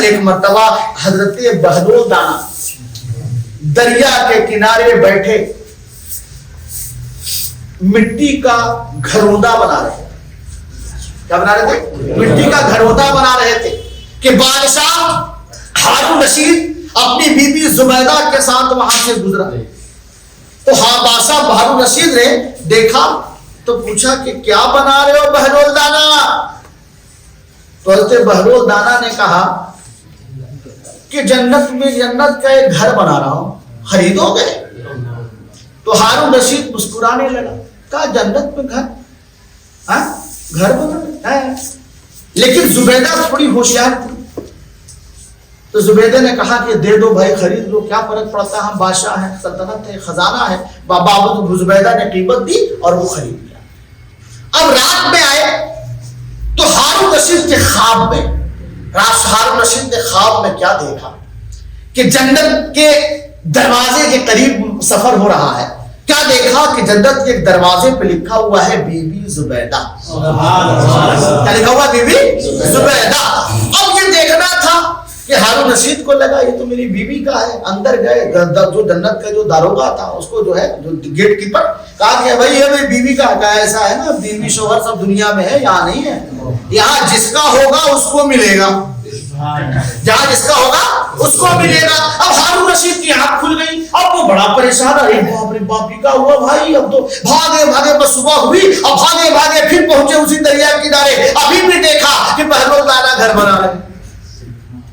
ایک مرتبہ حضرت بہلول دانا دریا کے کنارے بیٹھے مٹی کا گھروندا بنا رہے تھے. کیا بنا رہے تھے؟ مٹی کا گھروندا بنا رہے تھے کہ بادشاہ ہارون رشید اپنی بی بی زبیدہ کے ساتھ وہاں سے گزرا. تو ہاں بادشاہ ہارون رشید نے دیکھا تو پوچھا کہ کیا بنا رہے ہو بہلول دانا؟ تو حضرت بہلول دانا نے کہا کہ جنت میں جنت کا ایک گھر بنا رہا ہوں, خریدو گے؟ تو ہارون رشید مسکرانے لگا, کہا جنت میں گھر بنا ہے. لیکن زبیدہ تھوڑی ہوشیار تھی, تو زبیدہ نے کہا کہ دے دو بھائی, خرید لو, کیا فرق پڑتا ہے, ہم بادشاہ ہیں, سلطنت ہے, خزانہ ہے. بابا زبیدہ نے قیمت دی اور وہ خرید لیا. اب رات میں آئے تو ہارون رشید کے خواب میں, ہارون رشید نے خواب میں کیا دیکھا کہ جنت کے دروازے کے قریب سفر ہو رہا ہے. کیا دیکھا کہ جنت کے ایک دروازے پہ لکھا ہوا ہے بی بی زبیدہ. کیا لکھا ہوا ہے؟ بی بی زبیدہ. اب یہ دیکھنا تھا کہ ہارون رشید کو لگا یہ تو میری بیوی کا ہے. اندر گئے, جو جنت کا جو داروغہ تھا اس کو جو ہے جو گیٹ کیپر, کہا کہ بھائی یہ میری بیوی کا ہے. ایسا ہے نا, بیوی شوہر سب دنیا میں ہے, یہاں نہیں ہے. یہاں جس کا ہوگا اس کو ملے گا, جہاں جس کا ہوگا اس کو ملے گا. اب ہارون رشید کی آنکھ کھل گئی. اب وہ بڑا پریشان, ارے باپ رے باپ, کیا ہوا بھائی؟ اب تو بھاگے بھاگے بس صبح ہوئی, اب بھاگے بھاگے پھر پہنچے اسی دریا کنارے. ابھی بھی دیکھا کہ بہلول دانا گھر بنا رہے,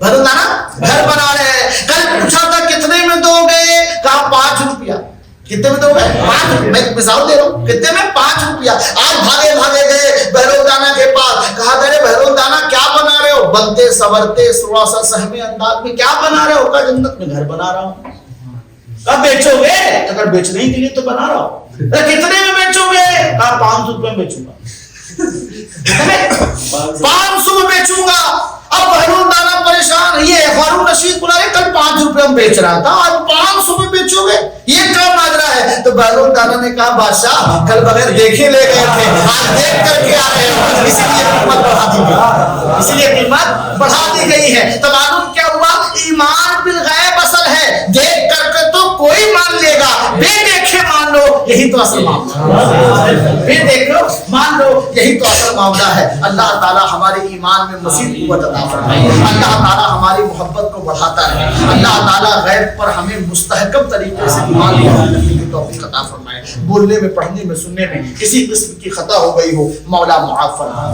بہلول دانا گھر بنا رہے ہیں. کل پوچھا تھا کتنے میں دو گے, کہا 5 روپیہ. کتنے میں دو گے؟ 5. میں مثال دے رہا ہوں, کتنے میں؟ 5 روپیہ. آج بھاگے بھاگے گئے بہلول دانا کے پاس, کہا ارے بہلول دانا کیا بنا رہے ہو؟ بنتے سورتے تھوڑا سا سہمے انداز میں کیا بنا رہے ہو؟ کہا جنت میں گھر بنا رہا ہوں. کہا بیچو گے؟ اگر بیچنے کے لیے تو بنا رہا ہوں. کتنے میں بیچو گے؟ کہا 500 روپے میں بیچوں گا. 500 میں بیچوں گا. اب بہلول دانا پریشان, یہ ہارون رشید بلا رہے کل 5 روپے میں بیچ رہا تھا, آج 500 میں بیچو گے, یہ کیا ماجرا ہے؟ تو بہلول دانا نے کہا بادشاہ کل بغیر دیکھے لے گئے تھے, آج دیکھ کر کے آ رہے ہیں, اسی لیے قیمت بڑھا دی گئی, اسی لیے قیمت بڑھا دی گئی ہے. تو معلوم کیا ہوا؟ ایمان بالغیب اصل ہے. دیکھ کر کے تو کوئی مان لے گا, بے دیکھے مان لو, یہی تو اصل معاملہ ہے. بے دیکھو مان لو, یہی تو اصل معاملہ ہے. اللہ تعالی ہمارے ایمان میں مزید قوت عطا فرمائے. اللہ تعالی ہماری محبت کو بڑھاتا رہے. اللہ تعالی غیب پر ہمیں مستحکم طریقے سے ایمان رکھنے کی توفیق عطا فرمائے. بولنے میں, پڑھنے میں, سننے میں کسی قسم کی خطا ہو گئی ہو, مولا معاف فرمائے.